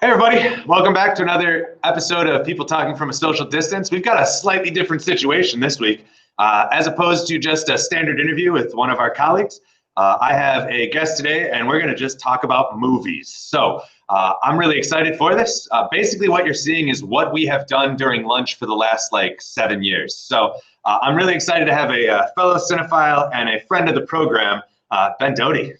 Hey everybody, welcome back to another episode of People Talking from a Social Distance. We've got a slightly different situation this week. As opposed to just a standard interview with one of our colleagues, I have a guest today and we're gonna just talk about movies. So I'm really excited for this. Basically what you're seeing is what we have done during lunch for the last 7 years. So I'm really excited to have a fellow cinephile and a friend of the program, Ben Doty.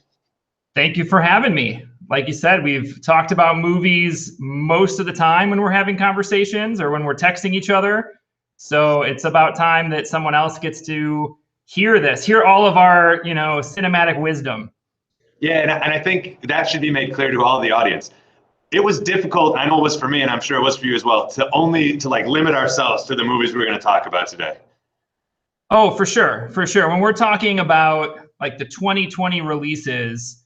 Thank you for having me. Like you said, we've talked about movies most of the time when we're having conversations or when we're texting each other. So it's about time that someone else gets to hear this, hear all of our, cinematic wisdom. Yeah, and I think that should be made clear to all the audience. It was difficult, I know it was for me, and I'm sure it was for you as well, to limit ourselves to the movies we're going to talk about today. Oh, for sure, for sure. When we're talking about the 2020 releases,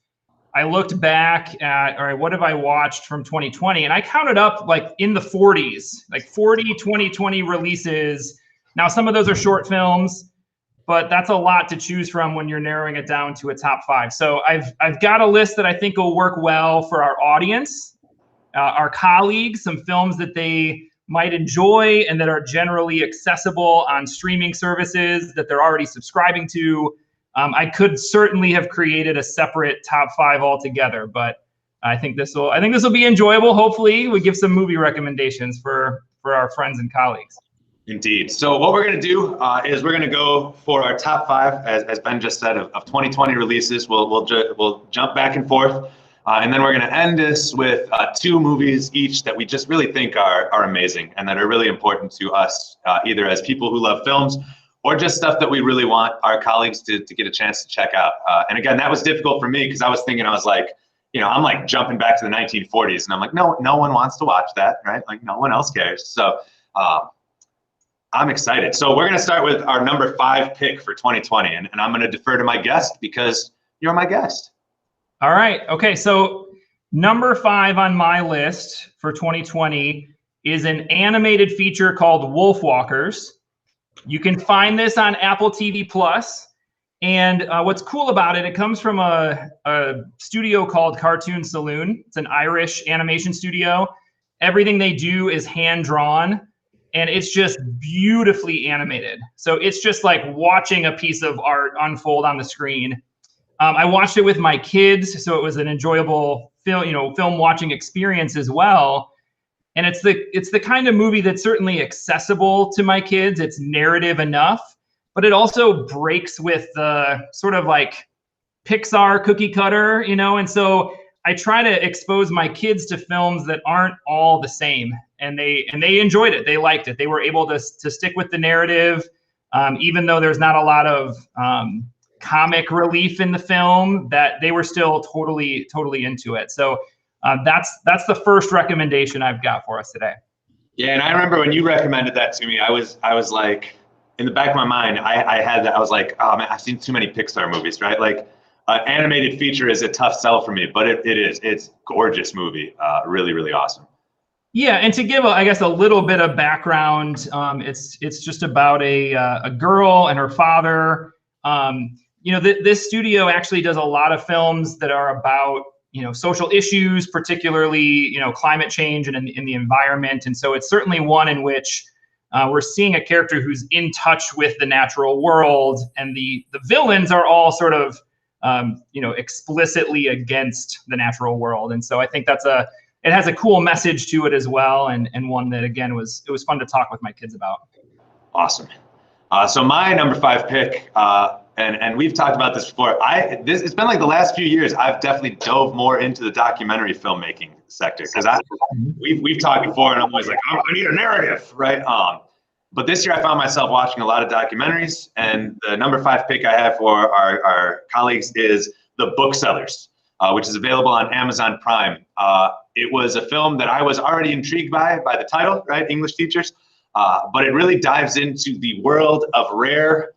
I looked back at, all right, what have I watched from 2020? And I counted up in the 40s, 40 2020 releases. Now, some of those are short films, but that's a lot to choose from when you're narrowing it down to a top 5. So I've got a list that I think will work well for our audience, our colleagues, some films that they might enjoy and that are generally accessible on streaming services that they're already subscribing to. I could certainly have created a separate top 5 altogether, but I think this will be enjoyable. Hopefully, we give some movie recommendations for our friends and colleagues. Indeed. So what we're going to do is we're going to go for our top 5, as Ben just said, of 2020 releases. We'll jump back and forth, and then we're going to end this with 2 movies each that we just really think are amazing and that are really important to us, either as people who love films or just stuff that we really want our colleagues to get a chance to check out. And again, that was difficult for me because I was thinking, I'm jumping back to the 1940s, and I'm like, no one wants to watch that, right? No one else cares. So I'm excited. So we're gonna start with our number 5 pick for 2020, and I'm gonna defer to my guest because you're my guest. All right, okay, so number 5 on my list for 2020 is an animated feature called Wolfwalkers. You can find this on Apple TV Plus, and what's cool about it, it comes from a studio called Cartoon Saloon. It's an Irish animation studio. Everything they do is hand-drawn, and it's just beautifully animated. So it's just like watching a piece of art unfold on the screen. I watched it with my kids, so it was an enjoyable film watching experience as well. And it's the kind of movie that's certainly accessible to my kids. It's narrative enough, but it also breaks with the sort of Pixar cookie cutter, and so I try to expose my kids to films that aren't all the same. And they enjoyed it. They liked it. They were able to stick with the narrative, even though there's not a lot of comic relief in the film, that they were still totally into it. So that's the first recommendation I've got for us today. Yeah, and I remember when you recommended that to me, I was like, in the back of my mind, I had that. I was like, oh man, I've seen too many Pixar movies, right? An animated feature is a tough sell for me, but it's gorgeous movie, really, really awesome. Yeah, and to give a little bit of background, it's just about a girl and her father. This studio actually does a lot of films that are about social issues, particularly, climate change and in the environment. And so it's certainly one in which we're seeing a character who's in touch with the natural world, and the villains are all sort of, explicitly against the natural world. And so I think it has a cool message to it as well. And one that, again, it was fun to talk with my kids about. Awesome. So my number 5 pick, and we've talked about this before. It's been the last few years, I've definitely dove more into the documentary filmmaking sector because we've talked before, and I'm always like, I need a narrative, right? But this year I found myself watching a lot of documentaries, and the number 5 pick I have for our colleagues is The Booksellers, which is available on Amazon Prime. It was a film that I was already intrigued by the title, right? English teachers. But it really dives into the world of rare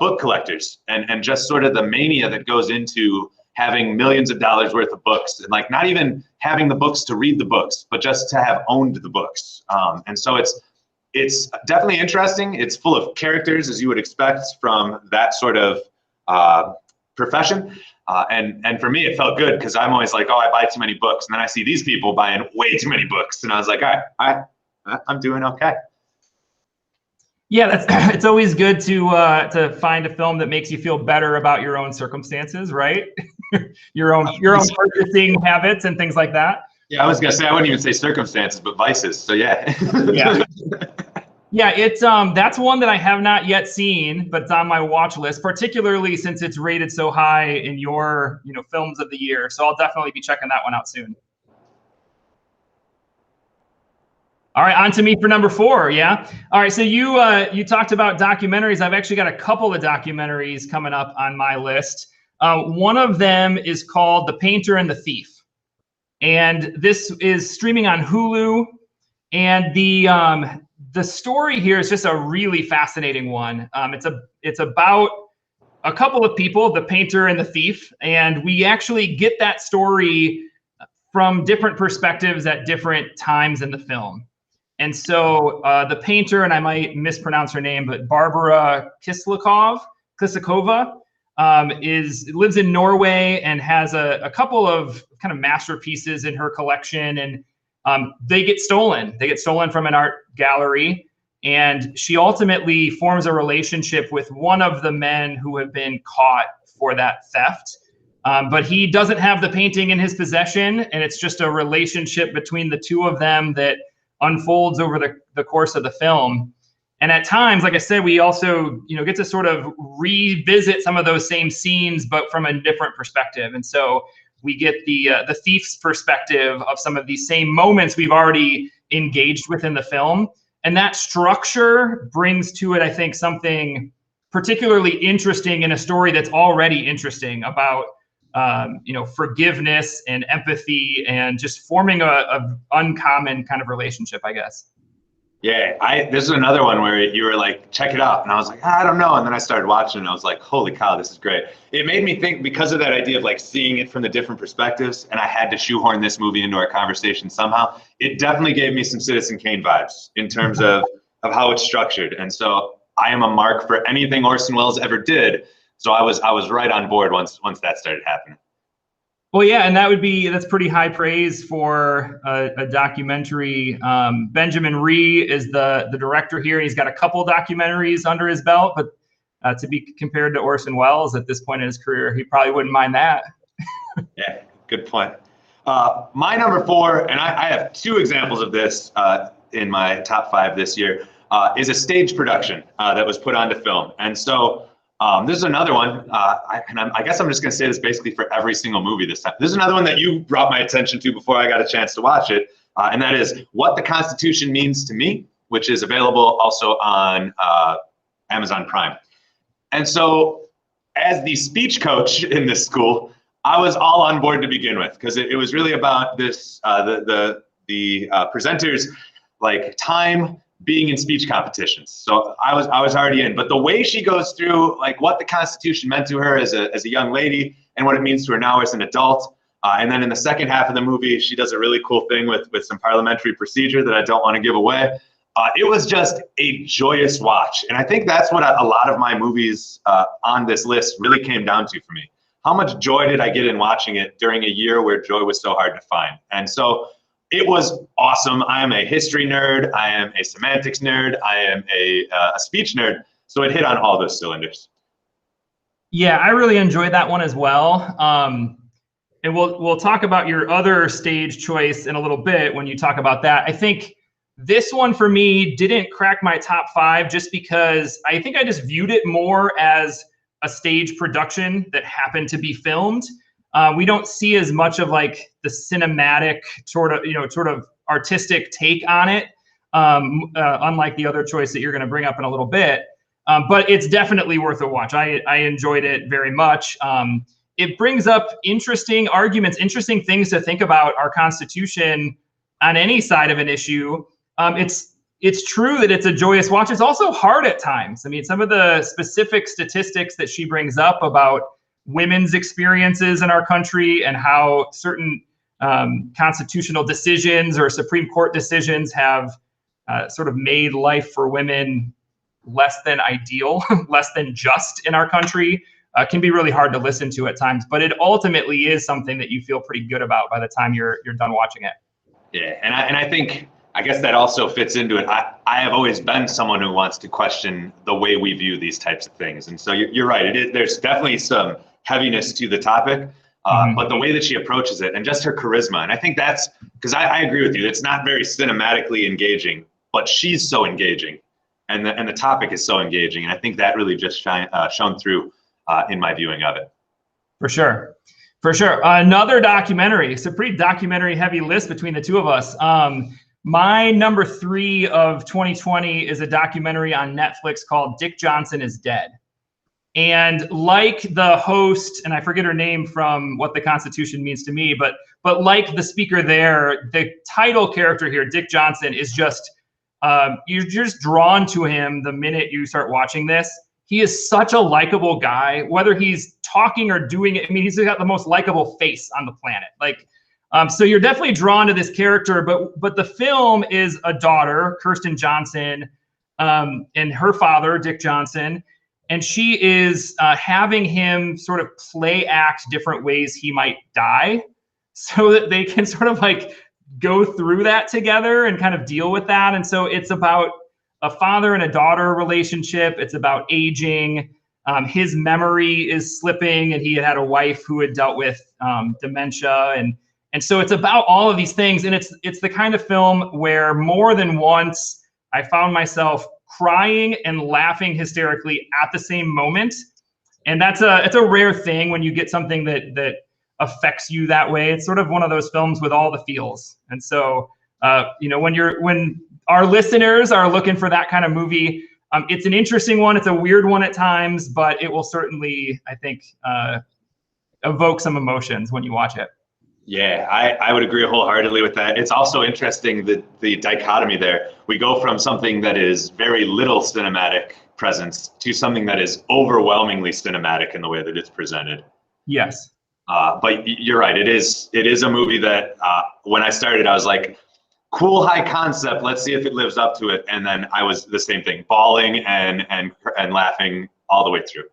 book collectors and just sort of the mania that goes into having millions of dollars worth of books, and not even having the books to read the books, but just to have owned the books. And so it's definitely interesting. It's full of characters, as you would expect from that sort of profession. And for me, it felt good because I'm always like, oh, I buy too many books. And then I see these people buying way too many books. And I was like, all right, I'm doing okay. Yeah, it's always good to find a film that makes you feel better about your own circumstances, right? your own purchasing habits and things like that. Yeah, I was gonna say I wouldn't even say circumstances, but vices. So yeah. Yeah. Yeah, it's that's one that I have not yet seen, but it's on my watch list, particularly since it's rated so high in your, films of the year. So I'll definitely be checking that one out soon. All right, on to me for number 4. Yeah. All right. So you talked about documentaries. I've actually got a couple of documentaries coming up on my list. One of them is called The Painter and the Thief, and this is streaming on Hulu. And the story here is just a really fascinating one. It's about a couple of people, the painter and the thief, and we actually get that story from different perspectives at different times in the film. And so the painter, and I might mispronounce her name, but Barbara Kislikova, lives in Norway and has a couple of kind of masterpieces in her collection, and they get stolen. They get stolen from an art gallery, and she ultimately forms a relationship with one of the men who have been caught for that theft. But he doesn't have the painting in his possession, and it's just a relationship between the two of them that unfolds over the course of the film. And at times, like I said, we also get to sort of revisit some of those same scenes, but from a different perspective. And so we get the thief's perspective of some of these same moments we've already engaged with in the film. And that structure brings to it, I think, something particularly interesting in a story that's already interesting about forgiveness and empathy and just forming a uncommon kind of relationship, I guess. Yeah, this is another one where you were like, check it out. And I was like, I don't know. And then I started watching and I was like, holy cow, this is great. It made me think, because of that idea of like seeing it from the different perspectives, and I had to shoehorn this movie into our conversation somehow, it definitely gave me some Citizen Kane vibes in terms of how it's structured. And so I am a mark for anything Orson Welles ever did. So I was right on board once that started happening. Well, yeah, and that's pretty high praise for a documentary. Benjamin Ree is the director here. He's got a couple documentaries under his belt, but to be compared to Orson Welles at this point in his career, he probably wouldn't mind that. Yeah, good point. My number 4, and I have 2 examples of this in my top 5 this year, is a stage production that was put onto film. And so this is another one, I guess I'm just going to say this basically for every single movie this time. This is another one that you brought my attention to before I got a chance to watch it, and that is What the Constitution Means to Me, which is available also on Amazon Prime. And so as the speech coach in this school, I was all on board to begin with, because it was really about this, the presenters, like time being in speech competitions. So I was already in, but the way she goes through like what the Constitution meant to her as a young lady and what it means to her now as an adult. And then in the second half of the movie, she does a really cool thing with some parliamentary procedure that I don't want to give away. It was just a joyous watch. And I think that's what a lot of my movies on this list really came down to for me. How much joy did I get in watching it during a year where joy was so hard to find? And so it was awesome. I am a history nerd. I am a semantics nerd. I am a speech nerd. So it hit on all those cylinders. Yeah, I really enjoyed that one as well. And we'll talk about your other stage choice in a little bit when you talk about that. I think this one for me didn't crack my top 5 just because I think I just viewed it more as a stage production that happened to be filmed. We don't see as much of like the cinematic sort of artistic take on it, unlike the other choice that you're going to bring up in a little bit. But it's definitely worth a watch. I enjoyed it very much. It brings up interesting arguments, interesting things to think about our Constitution on any side of an issue. It's true that it's a joyous watch. It's also hard at times. I mean, some of the specific statistics that she brings up about women's experiences in our country and how certain constitutional decisions or Supreme Court decisions have sort of made life for women less than ideal, less than just in our country. can be really hard to listen to at times, but it ultimately is something that you feel pretty good about by the time you're done watching it. Yeah, and I think, I guess that also fits into it. I have always been someone who wants to question the way we view these types of things, and so you're right. There's definitely some heaviness to the topic, but the way that she approaches it and just her charisma, and I think that's because I agree with you. It's not very cinematically engaging, but she's so engaging, and the topic is so engaging, and I think that really just shone through in my viewing of it. For sure. For sure. Another documentary. It's a pretty documentary heavy list between the two of us. My number 3 of 2020 is a documentary on Netflix called Dick Johnson is Dead. And like the host, and I forget her name from What the Constitution Means to Me, but like the speaker there, the title character here, Dick Johnson, is just, you're just drawn to him the minute you start watching this. He is such a likable guy, whether he's talking or doing it. I mean, he's got the most likable face on the planet. Like, so you're definitely drawn to this character, but the film is a daughter, Kirsten Johnson, and her father, Dick Johnson, and she is having him sort of play act different ways he might die so that they can sort of like go through that together and kind of deal with that. And so it's about a father and a daughter relationship. It's about aging. His memory is slipping, and he had a wife who had dealt with dementia, and so it's about all of these things. And it's the kind of film where more than once I found myself crying and laughing hysterically at the same moment. And it's a rare thing when you get something that affects you that way. It's sort of one of those films with all the feels. And so when our listeners are looking for that kind of movie, it's an interesting one. It's a weird one at times, but it will certainly, I think, evoke some emotions when you watch it. Yeah, I would agree wholeheartedly with that. It's also interesting the dichotomy there. We go from something that is very little cinematic presence to something that is overwhelmingly cinematic in the way that it's presented. Yes. But you're right. It is a movie that when I started, I was like, cool, high concept. Let's see if it lives up to it. And then I was the same thing, bawling and laughing all the way through.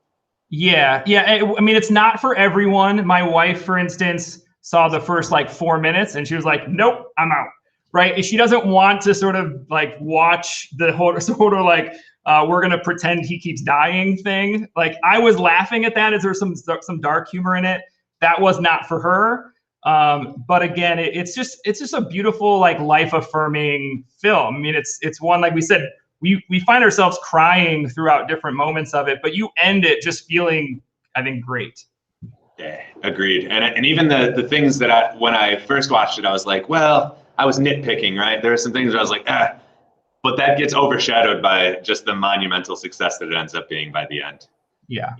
Yeah. I mean, it's not for everyone. My wife, for instance, saw the first like 4 minutes and she was like, nope, I'm out. Right? She doesn't want to sort of like watch the whole sort of like we're gonna pretend he keeps dying thing. Like I was laughing at that as there's some dark humor in it. That was not for her. But again, it's just a beautiful, like life affirming film. I mean, it's one, like we said, we find ourselves crying throughout different moments of it, but you end it just feeling, I think, great. Yeah, agreed. And even the things that when I first watched it, I was like, well, I was nitpicking, right? There are some things where I was like, but that gets overshadowed by just the monumental success that it ends up being by the end. Yeah.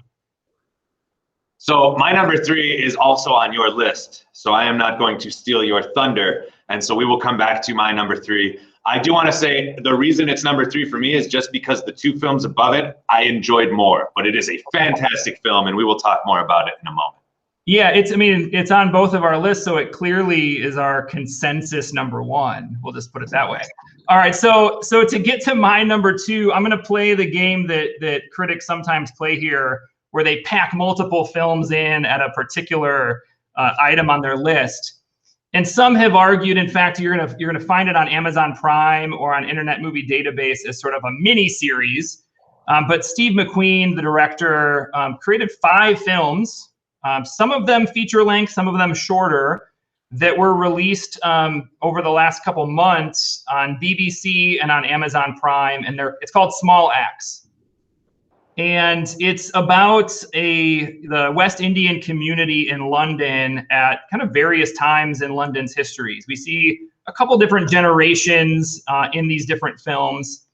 So my number 3 is also on your list. So I am not going to steal your thunder. And so we will come back to my number 3. I do want to say the reason it's number 3 for me is just because the 2 films above it, I enjoyed more, but it is a fantastic film and we will talk more about it in a moment. Yeah, it's on both of our lists, so it clearly is our consensus number 1. We'll just put it that way. All right, so to get to my number 2, I'm going to play the game that critics sometimes play here, where they pack multiple films in at a particular item on their list. And some have argued, in fact, you're gonna find it on Amazon Prime or on Internet Movie Database as sort of a mini series. But Steve McQueen, the director, created 5 films. Some of them feature length, some of them shorter, that were released over the last couple months on BBC and on Amazon Prime, and it's called Small Axe. And it's about the West Indian community in London at kind of various times in London's histories. We see a couple different generations in these different films.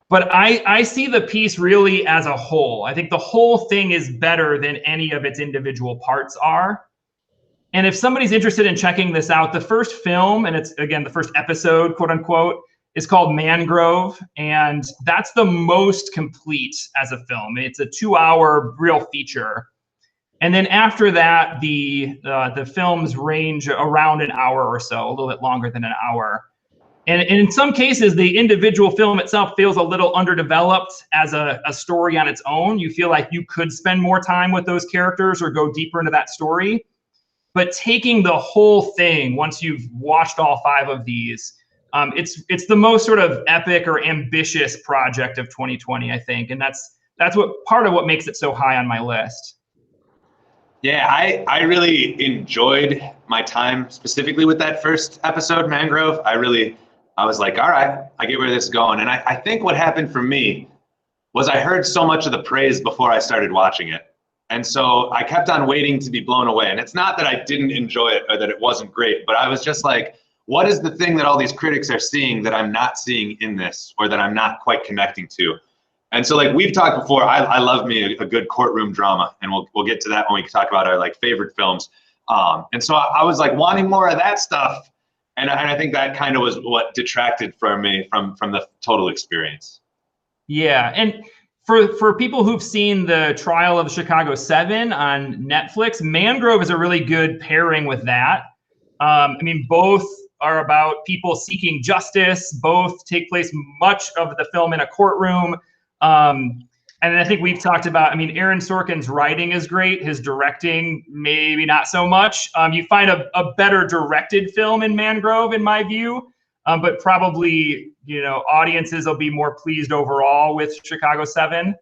But I see the piece really as a whole. I think the whole thing is better than any of its individual parts are. And if somebody's interested in checking this out, the first film, and it's, again, the first episode, quote unquote, is called Mangrove. And that's the most complete as a film. It's a 2-hour real feature. And then after that, the films range around an hour or so, a little bit longer than an hour. And in some cases, the individual film itself feels a little underdeveloped as a story on its own. You feel like you could spend more time with those characters or go deeper into that story. But taking the whole thing, once you've watched all 5 of these, it's the most sort of epic or ambitious project of 2020, I think. And that's what part of what makes it so high on my list. Yeah, I really enjoyed my time specifically with that first episode, Mangrove. I was like, all right, I get where this is going. And I think what happened for me was I heard so much of the praise before I started watching it. And so I kept on waiting to be blown away. And it's not that I didn't enjoy it or that it wasn't great, but I was just like, what is the thing that all these critics are seeing that I'm not seeing in this, or that I'm not quite connecting to? And so, like we've talked before, I love me a good courtroom drama, and we'll get to that when we talk about our like favorite films. And so I was like wanting more of that stuff, and I think that kind of was what detracted from me from the total experience. Yeah, and for people who've seen the Trial of the Chicago 7 on Netflix, Mangrove is a really good pairing with that. I mean, both are about people seeking justice. Both take place much of the film in a courtroom. And I think we've talked about, I mean, Aaron Sorkin's writing is great. His directing, maybe not so much. You find a better directed film in Mangrove, in my view, but probably, you know, audiences will be more pleased overall with Chicago 7.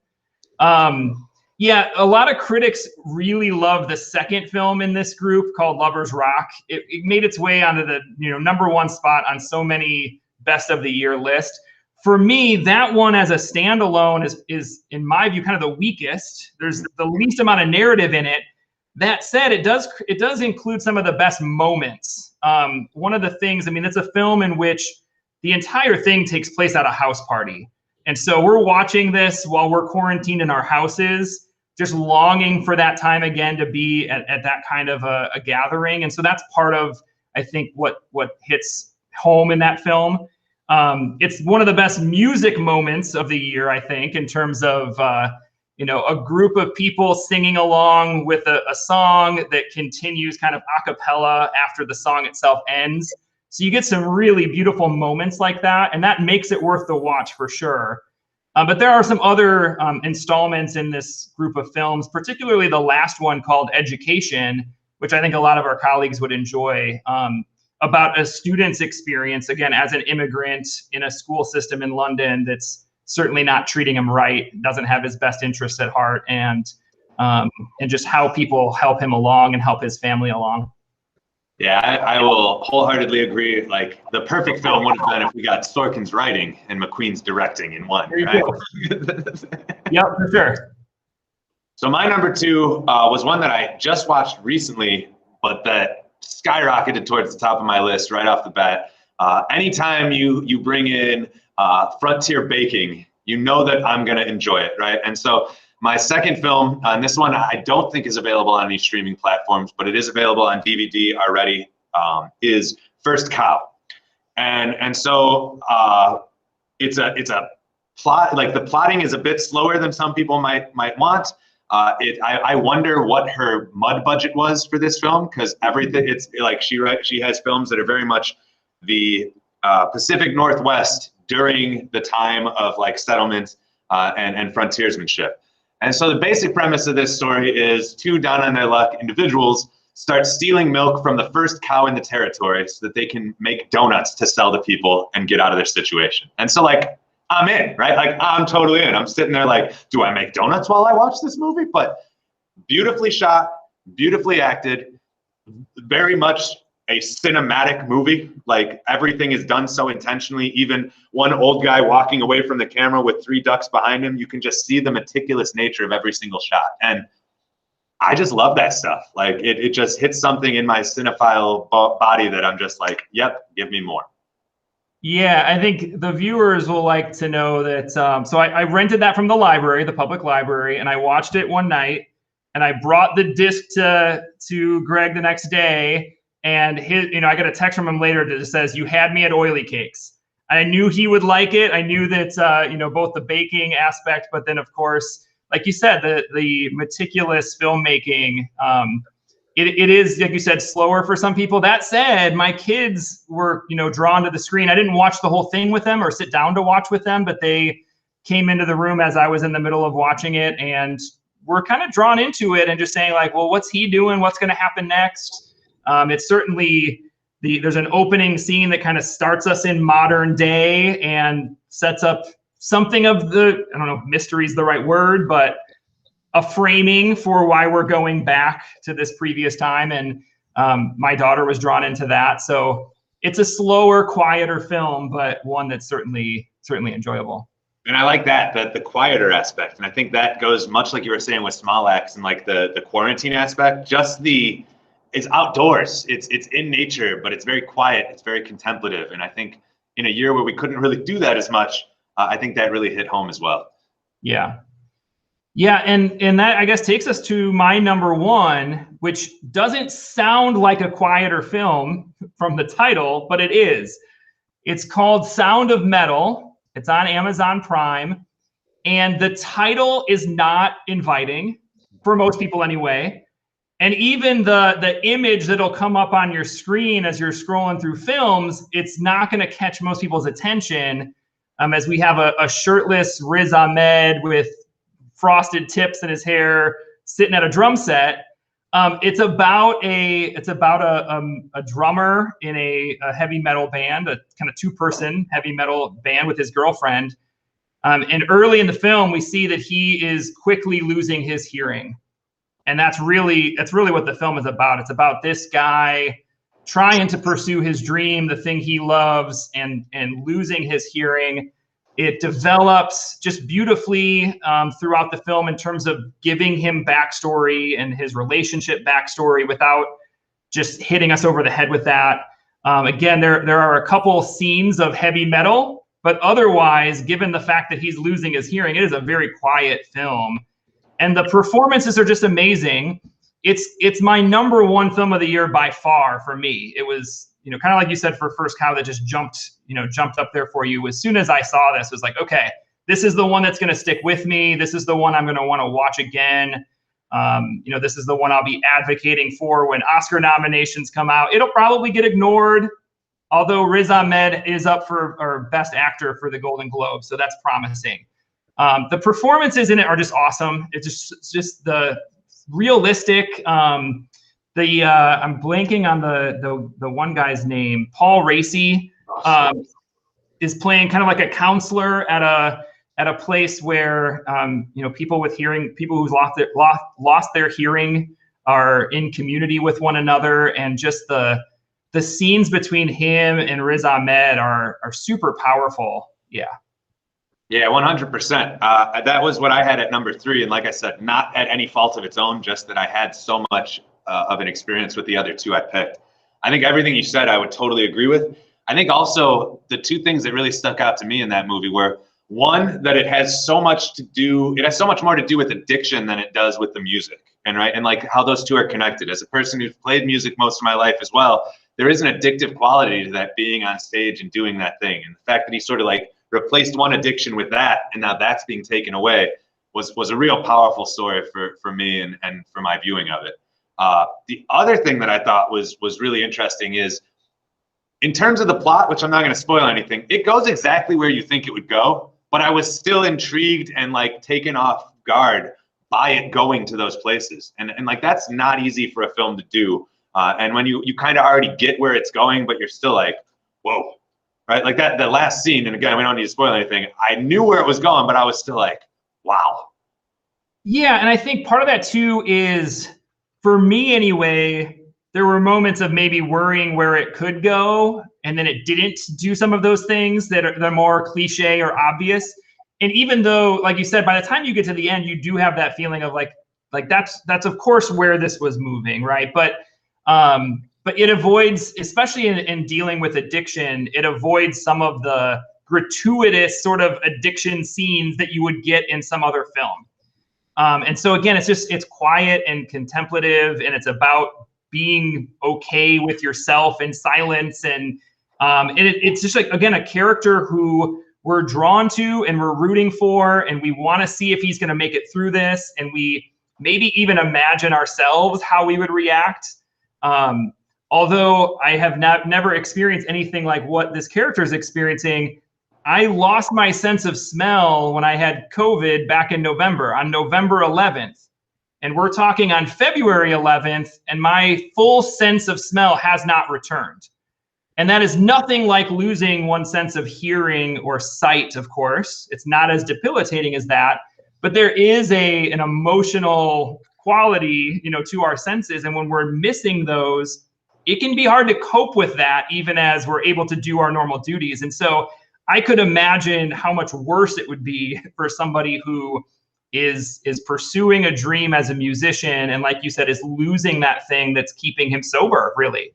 Yeah, a lot of critics really love the second film in this group called Lovers Rock. It made its way onto the #1 spot on so many best of the year lists. For me, that one as a standalone is in my view kind of the weakest. There's the least amount of narrative in it. That said, it does include some of the best moments. One of the things, I mean, it's a film in which the entire thing takes place at a house party. And so we're watching this while we're quarantined in our houses, just longing for that time again to be at that kind of a gathering. And so that's part of, I think, what hits home in that film. It's one of the best music moments of the year, I think, in terms of, a group of people singing along with a song that continues kind of a cappella after the song itself ends. So you get some really beautiful moments like that, and that makes it worth the watch for sure. But there are some other installments in this group of films, particularly the last one called Education, which I think a lot of our colleagues would enjoy, about a student's experience, again, as an immigrant in a school system in London that's certainly not treating him right, doesn't have his best interests at heart, and just how people help him along and help his family along. Yeah, I will wholeheartedly agree. Like, the perfect film would have been if we got Sorkin's writing and McQueen's directing in one, right? Yep, for sure. So my #2 was one that I just watched recently, but that skyrocketed towards the top of my list right off the bat. Anytime you bring in frontier baking, you know that I'm going to enjoy it, right? And so my second film, and this one I don't think is available on any streaming platforms, but it is available on DVD already, is First Cow. And so it's a plot, like the plotting is a bit slower than some people might want. I wonder what her mud budget was for this film, because everything, it's like she has films that are very much the Pacific Northwest during the time of like settlement and frontiersmanship. And so the basic premise of this story is 2 down on their luck individuals start stealing milk from the first cow in the territory so that they can make donuts to sell to people and get out of their situation. And so, like, I'm in, right? Like, I'm totally in. I'm sitting there like, do I make donuts while I watch this movie? But beautifully shot, beautifully acted, very much a cinematic movie. Like, everything is done so intentionally. Even one old guy walking away from the camera with 3 ducks behind him, you can just see the meticulous nature of every single shot. And I just love that stuff. Like, it just hits something in my cinephile body that I'm just like, yep, give me more. Yeah, I think the viewers will like to know that. So I rented that from the library, the public library, and I watched it one night. And I brought the disc to Greg the next day. And I got a text from him later that just says, "You had me at oily cakes." And I knew he would like it. I knew that both the baking aspect, but then of course, like you said, the meticulous filmmaking it is, like you said, slower for some people. That said, my kids were, drawn to the screen. I didn't watch the whole thing with them or sit down to watch with them, but they came into the room as I was in the middle of watching it, and were kind of drawn into it and just saying like, well, what's he doing? What's going to happen next? It's certainly there's an opening scene that kind of starts us in modern day and sets up something of the, I don't know if mystery is the right word, but a framing for why we're going back to this previous time. And my daughter was drawn into that. So it's a slower, quieter film, but one that's certainly enjoyable. And I like that the quieter aspect. And I think that goes much like you were saying with Small Axe and like the quarantine aspect, it's outdoors, it's in nature, but it's very quiet, it's very contemplative. And I think in a year where we couldn't really do that as much, I think that really hit home as well. Yeah. Yeah, and that, I guess, takes us to my number one, which doesn't sound like a quieter film from the title, but it is. It's called Sound of Metal. It's on Amazon Prime. And the title is not inviting, for most people anyway. And even the image that'll come up on your screen as you're scrolling through films, it's not going to catch most people's attention, as we have a shirtless Riz Ahmed with frosted tips in his hair sitting at a drum set. It's about a drummer in a heavy metal band, a kind of two-person heavy metal band with his girlfriend. And early in the film, we see that he is quickly losing his hearing. And that's really what the film is about. It's about this guy trying to pursue his dream, the thing he loves, and losing his hearing. It develops just beautifully throughout the film in terms of giving him backstory and his relationship backstory without just hitting us over the head with that. Again, there are a couple scenes of heavy metal, but otherwise, given the fact that he's losing his hearing, it is a very quiet film. And the performances are just amazing. It's my number one film of the year by far for me. It was, kind of like you said for First Cow, that just jumped up there for you. As soon as I saw this, it was like, okay, this is the one that's going to stick with me. This is the one I'm going to want to watch again. This is the one I'll be advocating for when Oscar nominations come out. It'll probably get ignored, although Riz Ahmed is up for Best Actor for the Golden Globe, so that's promising. The performances in it are just awesome. It's just the realistic. I'm blanking on the one guy's name. Paul Raci is playing kind of like a counselor at a place where people who've lost their hearing are in community with one another, and just the scenes between him and Riz Ahmed are super powerful. Yeah. Yeah, 100%. That was what I had at number 3. And like I said, not at any fault of its own, just that I had so much of an experience with the other 2 I picked. I think everything you said, I would totally agree with. I think also the 2 things that really stuck out to me in that movie were, one, that it has so much more to do with addiction than it does with the music. And like how those 2 are connected. As a person who's played music most of my life as well, there is an addictive quality to that, being on stage and doing that thing. And the fact that he sort of like replaced one addiction with that, and now that's being taken away, was a real powerful story for me and for my viewing of it. The other thing that I thought was really interesting is, in terms of the plot, which I'm not going to spoil anything, it goes exactly where you think it would go, but I was still intrigued and like taken off guard by it going to those places. And like, that's not easy for a film to do. And when you kind of already get where it's going, but you're still like, whoa. Right, like that last scene, and again, we don't need to spoil anything. I knew where it was going, but I was still like, wow. Yeah, and I think part of that too is, for me anyway, there were moments of maybe worrying where it could go, and then it didn't do some of those things that are more cliche or obvious. And even though, like you said, by the time you get to the end, you do have that feeling of like that's of course where this was moving, right? But it avoids, especially in dealing with addiction, it avoids some of the gratuitous sort of addiction scenes that you would get in some other film. And so again, it's quiet and contemplative, and it's about being okay with yourself in silence. And it's just like, again, a character who we're drawn to and we're rooting for, and we want to see if he's going to make it through this. And we maybe even imagine ourselves how we would react. Although I have never experienced anything like what this character is experiencing, I lost my sense of smell when I had COVID back in November, on November 11th. And we're talking on February 11th, and my full sense of smell has not returned. And that is nothing like losing one sense of hearing or sight, of course. It's not as debilitating as that, but there is an emotional quality, to our senses. And when we're missing those, it can be hard to cope with that, even as we're able to do our normal duties. And so I could imagine how much worse it would be for somebody who is pursuing a dream as a musician, and like you said, is losing that thing that's keeping him sober, really.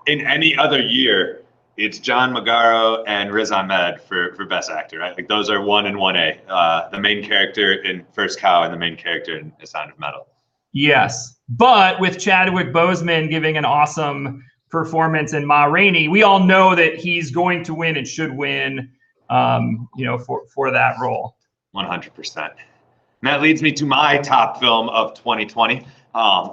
In any other year, it's John Magaro and Riz Ahmed for Best Actor, right? Like those are 1 and 1A, the main character in First Cow and the main character in The Sound of Metal. Yes, but with Chadwick Boseman giving an awesome performance in Ma Rainey, we all know that he's going to win and should win, for that role. 100%. And that leads me to my top film of 2020.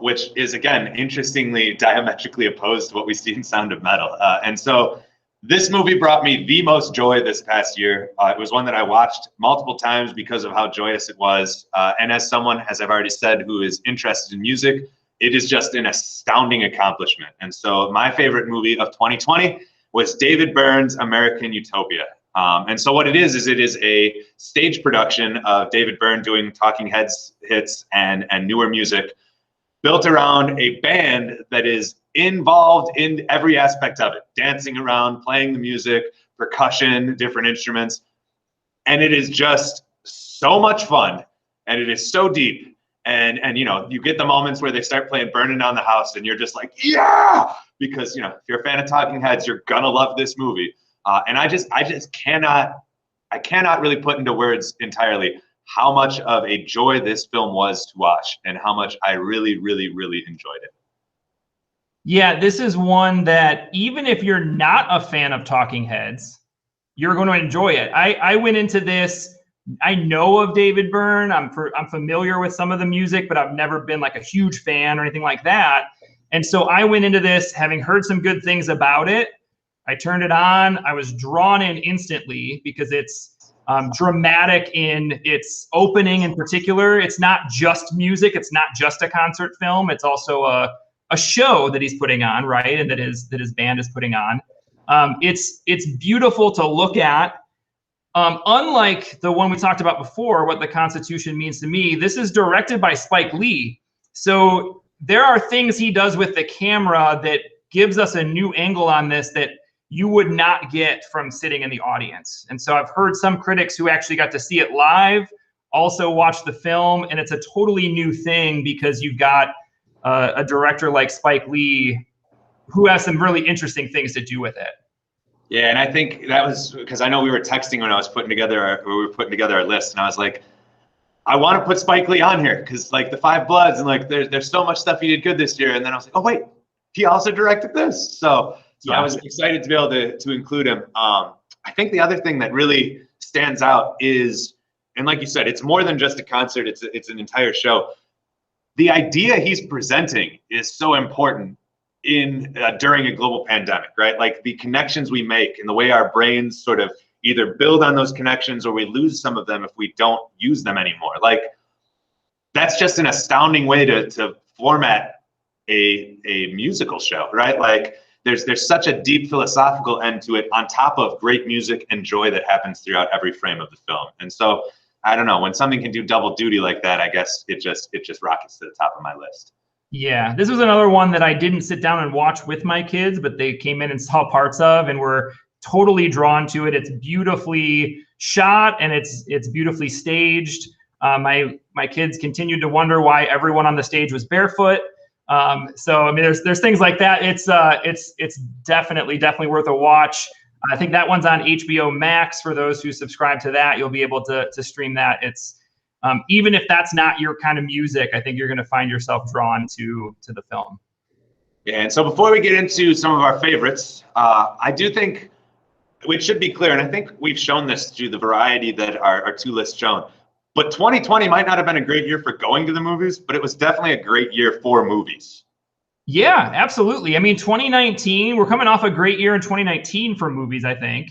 Which is, again, interestingly diametrically opposed to what we see in Sound of Metal. And so this movie brought me the most joy this past year. It was one that I watched multiple times because of how joyous it was. And as someone, as I've already said, who is interested in music, it is just an astounding accomplishment. And so my favorite movie of 2020 was David Byrne's American Utopia. And so what it is a stage production of David Byrne doing Talking Heads hits and newer music, built around a band that is involved in every aspect of it, dancing around, playing the music, percussion, different instruments. And it is just so much fun, and it is so deep. And you get the moments where they start playing Burning Down the House, and you're just like, yeah, because, if you're a fan of Talking Heads, you're gonna love this movie. And I just cannot really put into words entirely how much of a joy this film was to watch, and how much I really, really, really enjoyed it. Yeah, this is one that even if you're not a fan of Talking Heads, you're going to enjoy it. I went into this, I know of David Byrne, I'm familiar with some of the music, but I've never been like a huge fan or anything like that. And so I went into this having heard some good things about it. I turned it on, I was drawn in instantly because it's dramatic in its opening in particular. It's not just music. It's not just a concert film. It's also a show that he's putting on, right? And that his band is putting on. It's beautiful to look at. Unlike the one we talked about before, What the Constitution Means to Me, this is directed by Spike Lee. So there are things he does with the camera that gives us a new angle on this that you would not get from sitting in the audience. And so I've heard some critics who actually got to see it live also watch the film, and it's a totally new thing because you've got a director like Spike Lee who has some really interesting things to do with it. Yeah, and I think that was because I know we were texting when I was putting together our list, and I was like, I want to put Spike Lee on here because like the Five Bloods and like there's so much stuff he did good this year, and then I was like, oh wait, he also directed this. So yeah. I was excited to be able to include him. I think the other thing that really stands out is, and like you said, it's more than just a concert, it's an entire show. The idea he's presenting is so important during a global pandemic, right? Like the connections we make and the way our brains sort of either build on those connections or we lose some of them if we don't use them anymore. Like that's just an astounding way to format a musical show, right? Like there's such a deep philosophical end to it on top of great music and joy that happens throughout every frame of the film. And so I don't know, when something can do double duty like that, I guess it just rockets to the top of my list. Yeah, this was another one that I didn't sit down and watch with my kids, but they came in and saw parts of and were totally drawn to it. It's beautifully shot and it's beautifully staged. My kids continued to wonder why everyone on the stage was barefoot. So I mean, there's things like that. It's definitely worth a watch. I think that one's on HBO Max. For those who subscribe to that, you'll be able to stream that. It's even if that's not your kind of music, I think you're going to find yourself drawn to the film. Yeah, and so before we get into some of our favorites, I do think, which should be clear, and I think we've shown this through the variety that our two lists shown, But 2020 might not have been a great year for going to the movies, but it was definitely a great year for movies. Yeah, absolutely. I mean, 2019, we're coming off a great year in 2019 for movies, I think.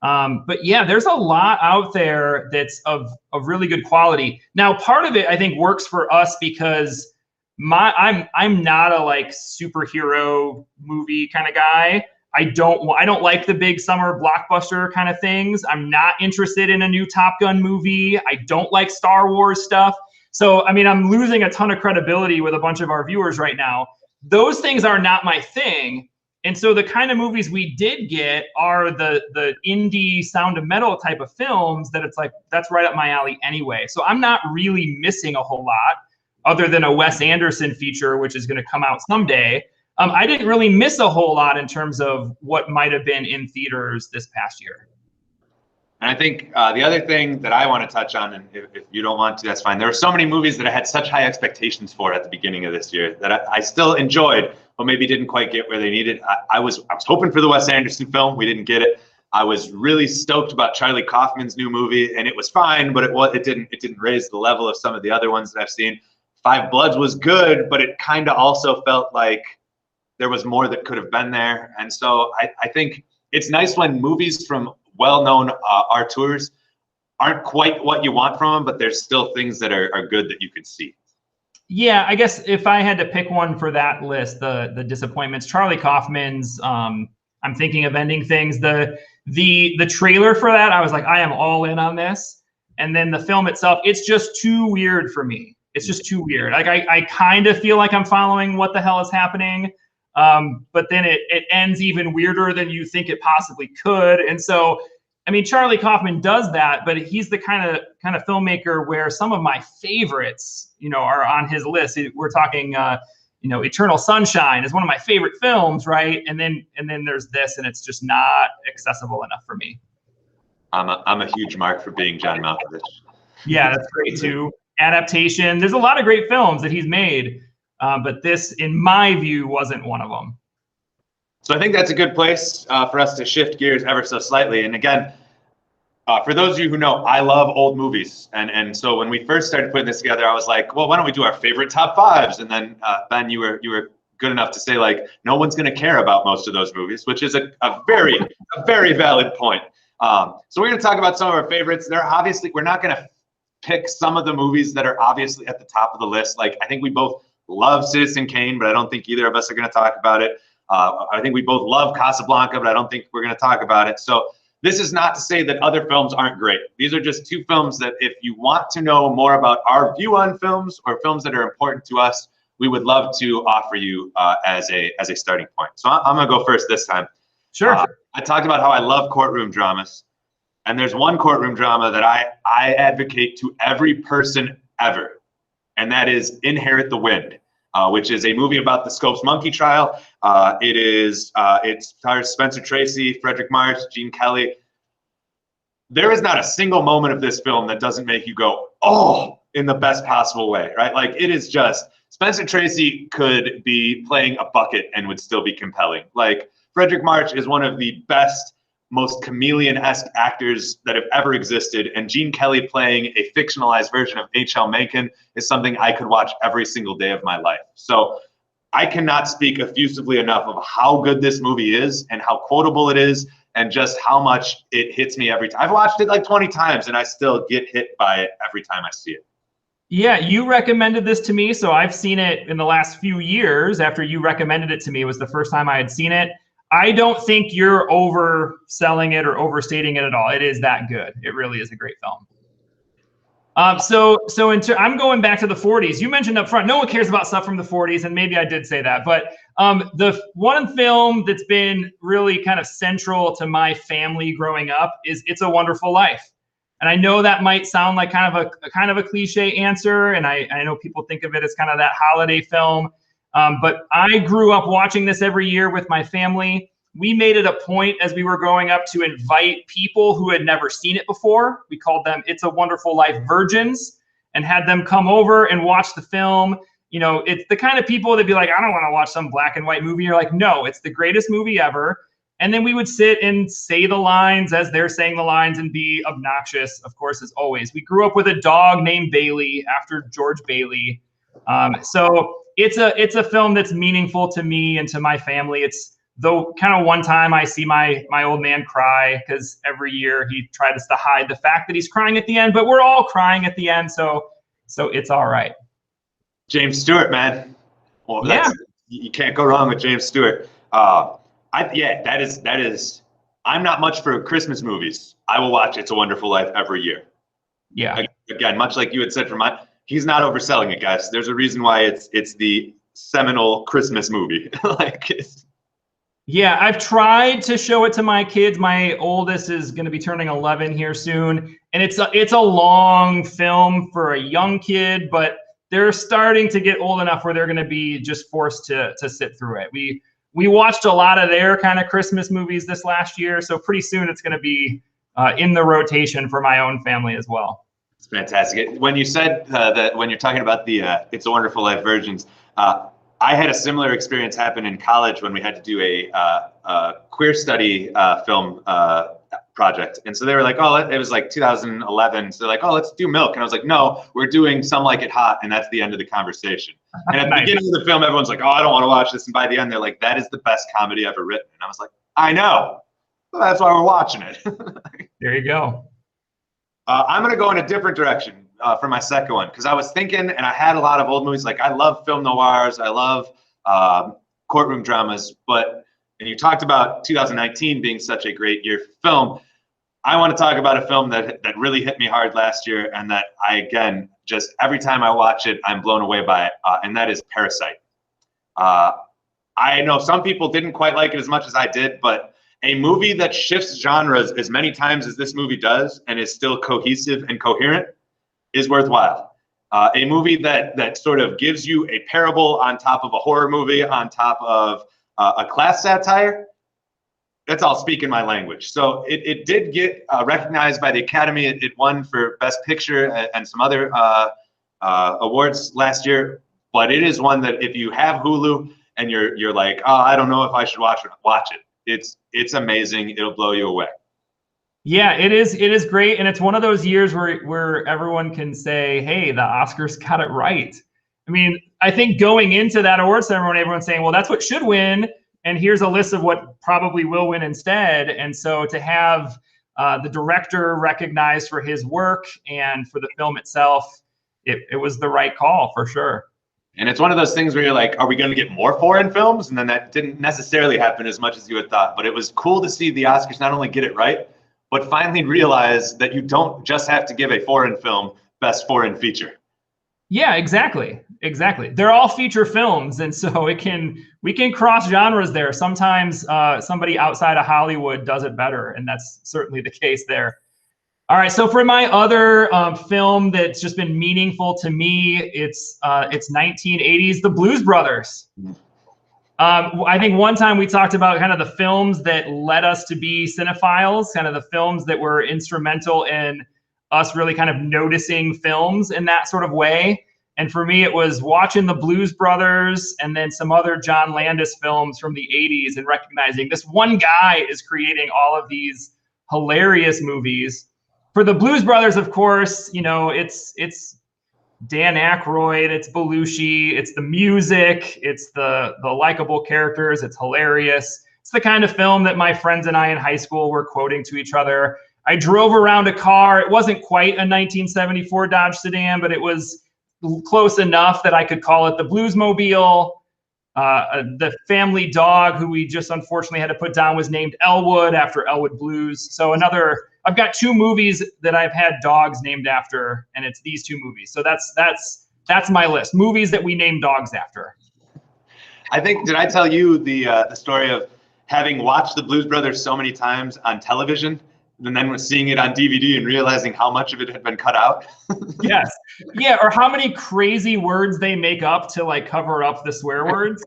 But yeah, there's a lot out there that's of really good quality. Now, part of it I think works for us because I'm not a like superhero movie kind of guy. I don't like the big summer blockbuster kind of things. I'm not interested in a new Top Gun movie. I don't like Star Wars stuff. So, I mean, I'm losing a ton of credibility with a bunch of our viewers right now. Those things are not my thing. And so the kind of movies we did get are the indie Sound of Metal type of films that it's like, that's right up my alley anyway. So I'm not really missing a whole lot other than a Wes Anderson feature, which is going to come out someday. I didn't really miss a whole lot in terms of what might have been in theaters this past year. And I think the other thing that I want to touch on, and if you don't want to, that's fine. There were so many movies that I had such high expectations for at the beginning of this year that I still enjoyed, but maybe didn't quite get where they needed. I was hoping for the Wes Anderson film. We didn't get it. I was really stoked about Charlie Kaufman's new movie, and it was fine, but it didn't raise the level of some of the other ones that I've seen. Five Bloods was good, but it kind of also felt like there was more that could have been there. And so I think it's nice when movies from well-known auteurs aren't quite what you want from them, but there's still things that are good that you could see. Yeah, I guess if I had to pick one for that list, the disappointments, Charlie Kaufman's I'm Thinking of Ending Things. The trailer for that, I was like, I am all in on this. And then the film itself, it's just too weird for me. It's just too weird. Like I kind of feel like I'm following what the hell is happening. But then it ends even weirder than you think it possibly could. And so, I mean, Charlie Kaufman does that, but he's the kind of filmmaker where some of my favorites, are on his list. We're talking, Eternal Sunshine is one of my favorite films, right? And then there's this, and it's just not accessible enough for me. I'm a huge mark for Being John Malkovich. Yeah, that's great too. Adaptation. There's a lot of great films that he's made. But this, in my view, wasn't one of them. So I think that's a good place for us to shift gears ever so slightly. And again, for those of you who know, I love old movies. And so when we first started putting this together, I was like, well, why don't we do our favorite top fives? And then Ben, you were good enough to say, like, no one's going to care about most of those movies, which is a very valid point. So we're going to talk about some of our favorites. We're not going to pick some of the movies that are obviously at the top of the list. Like, I think we both love Citizen Kane, but I don't think either of us are going to talk about it. I think we both love Casablanca, but I don't think we're going to talk about it. So this is not to say that other films aren't great. These are just two films that if you want to know more about our view on films or films that are important to us, we would love to offer you as a starting point. So I'm going to go first this time. Sure. I talked about how I love courtroom dramas. And there's one courtroom drama that I advocate to every person ever. And that is Inherit the Wind, which is a movie about the Scopes Monkey trial. It stars Spencer Tracy, Frederick March, Gene Kelly. There is not a single moment of this film that doesn't make you go, oh, in the best possible way, right? Like, it is just, Spencer Tracy could be playing a bucket and would still be compelling. Like, Frederick March is one of the best, most chameleon-esque actors that have ever existed, and Gene Kelly playing a fictionalized version of H.L. Mencken is something I could watch every single day of my life. So I cannot speak effusively enough of how good this movie is and how quotable it is and just how much it hits me every time. I've watched it like 20 times and I still get hit by it every time I see it. Yeah, you recommended this to me, so I've seen it in the last few years. After you recommended it to me, it was the first time I had seen it. I don't think you're overselling it or overstating it at all. It is that good. It really is a great film. I'm going back to the 40s. You mentioned up front, no one cares about stuff from the 40s, and maybe I did say that. But the one film that's been really kind of central to my family growing up is It's a Wonderful Life. And I know that might sound like kind of a cliche answer, and I know people think of it as kind of that holiday film. But I grew up watching this every year with my family. We made it a point as we were growing up to invite people who had never seen it before. We called them It's a Wonderful Life virgins and had them come over and watch the film. It's the kind of people that'd be like, I don't want to watch some black and white movie. You're like, no, it's the greatest movie ever. And then we would sit and say the lines as they're saying the lines and be obnoxious, of course, as always. We grew up with a dog named Bailey after George Bailey. So it's a film that's meaningful to me and to my family. It's the kind of one time I see my old man cry, because every year he tries to hide the fact that he's crying at the end, but we're all crying at the end. So it's all right. James Stewart, man. Well, yeah, you can't go wrong with James Stewart. That is. I'm not much for Christmas movies. I will watch It's a Wonderful Life every year. Yeah. Again, much like you had said for mine, he's not overselling it, guys. There's a reason why it's the seminal Christmas movie. Yeah, I've tried to show it to my kids. My oldest is going to be turning 11 here soon, and it's a long film for a young kid, but they're starting to get old enough where they're going to be just forced to sit through it. We watched a lot of their kind of Christmas movies this last year, so pretty soon it's going to be in the rotation for my own family as well. It's fantastic. When you said that when you're talking about the It's a Wonderful Life versions, I had a similar experience happen in college when we had to do a queer study film project. And so they were like, oh, it was like 2011. So they're like, oh, let's do Milk. And I was like, no, we're doing Some Like It Hot. And that's the end of the conversation. And at the beginning of the film, everyone's like, oh, I don't want to watch this. And by the end, they're like, that is the best comedy ever written. And I was like, I know. Well, that's why we're watching it. There you go. I'm going to go in a different direction for my second one, because I was thinking, and I had a lot of old movies. Like, I love film noirs. I love courtroom dramas. And you talked about 2019 being such a great year for film. I want to talk about a film that really hit me hard last year, and that again, just every time I watch it, I'm blown away by it, and that is Parasite. I know some people didn't quite like it as much as I did, but a movie that shifts genres as many times as this movie does and is still cohesive and coherent is worthwhile. A movie that sort of gives you a parable on top of a horror movie, on top of a class satire. That's all speaking my language. So it did get recognized by the Academy. It won for Best Picture and some other awards last year. But it is one that if you have Hulu and you're like, oh, I don't know if I should watch it. It's amazing. It'll blow you away. Yeah, it is great, and it's one of those years where everyone can say, hey, the Oscars got it right. I mean, I think going into that award ceremony, everyone's saying, well, that's what should win, and here's a list of what probably will win instead. And so to have the director recognized for his work and for the film itself, it was the right call for sure. And it's one of those things where you're like, are we going to get more foreign films? And then that didn't necessarily happen as much as you had thought. But it was cool to see the Oscars not only get it right, but finally realize that you don't just have to give a foreign film Best Foreign Feature. Yeah, exactly. They're all feature films, and so we can cross genres there. Sometimes somebody outside of Hollywood does it better, and that's certainly the case there. All right, so for my other film that's just been meaningful to me, it's 1980s, The Blues Brothers. I think one time we talked about kind of the films that led us to be cinephiles, kind of the films that were instrumental in us really kind of noticing films in that sort of way. And for me, it was watching The Blues Brothers and then some other John Landis films from the 80s and recognizing this one guy is creating all of these hilarious movies. For The Blues Brothers, of course, you know, it's Dan Aykroyd, it's Belushi, it's the music, it's the likable characters, it's hilarious. It's the kind of film that my friends and I in high school were quoting to each other. I drove around a car. It wasn't quite a 1974 Dodge sedan, but it was close enough that I could call it the Bluesmobile. The family dog, who we just unfortunately had to put down, was named Elwood after Elwood Blues. So I've got two movies that I've had dogs named after, and it's these two movies. So that's my list. Movies that we name dogs after. I think, did I tell you the story of having watched the Blues Brothers so many times on television, and then seeing it on DVD and realizing how much of it had been cut out? Yes. Yeah, or how many crazy words they make up to like cover up the swear words.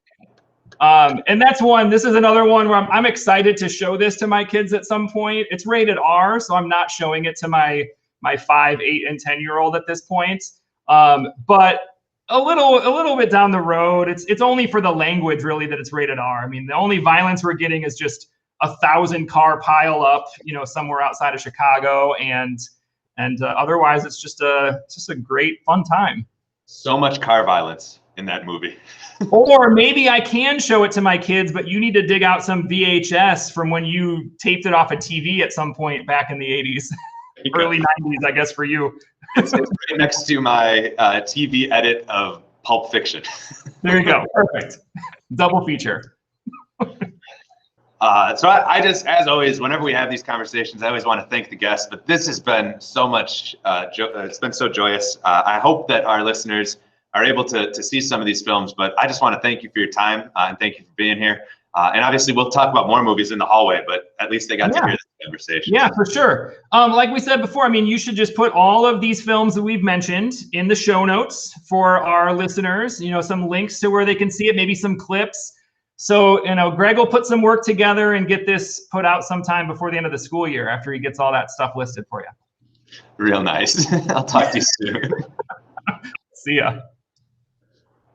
And this is another one where I'm excited to show this to my kids at some point. It's rated R, so I'm not showing it to my 5, 8, and 10-year-old at this point. But a little bit down the road, it's only for the language really that it's rated R. I mean, the only violence we're getting is just 1,000 car pile up, somewhere outside of Chicago, and otherwise it's just a great fun time. So much car violence in that movie. Or maybe I can show it to my kids, but you need to dig out some VHS from when you taped it off a TV at some point back in the 80s, early 90s, I guess, for you. It's right next to my TV edit of Pulp Fiction. There you go. Perfect. Double feature. So I just, as always, whenever we have these conversations, I always want to thank the guests, but this has been so much, it's been so joyous. I hope that our listeners are able to see some of these films, but I just want to thank you for your time and thank you for being here. And obviously we'll talk about more movies in the hallway, but at least they got to hear this conversation. Yeah, for sure. Like we said before, I mean, you should just put all of these films that we've mentioned in the show notes for our listeners, some links to where they can see it, maybe some clips. So, Greg will put some work together and get this put out sometime before the end of the school year after he gets all that stuff listed for you. Real nice. I'll talk to you soon. See ya.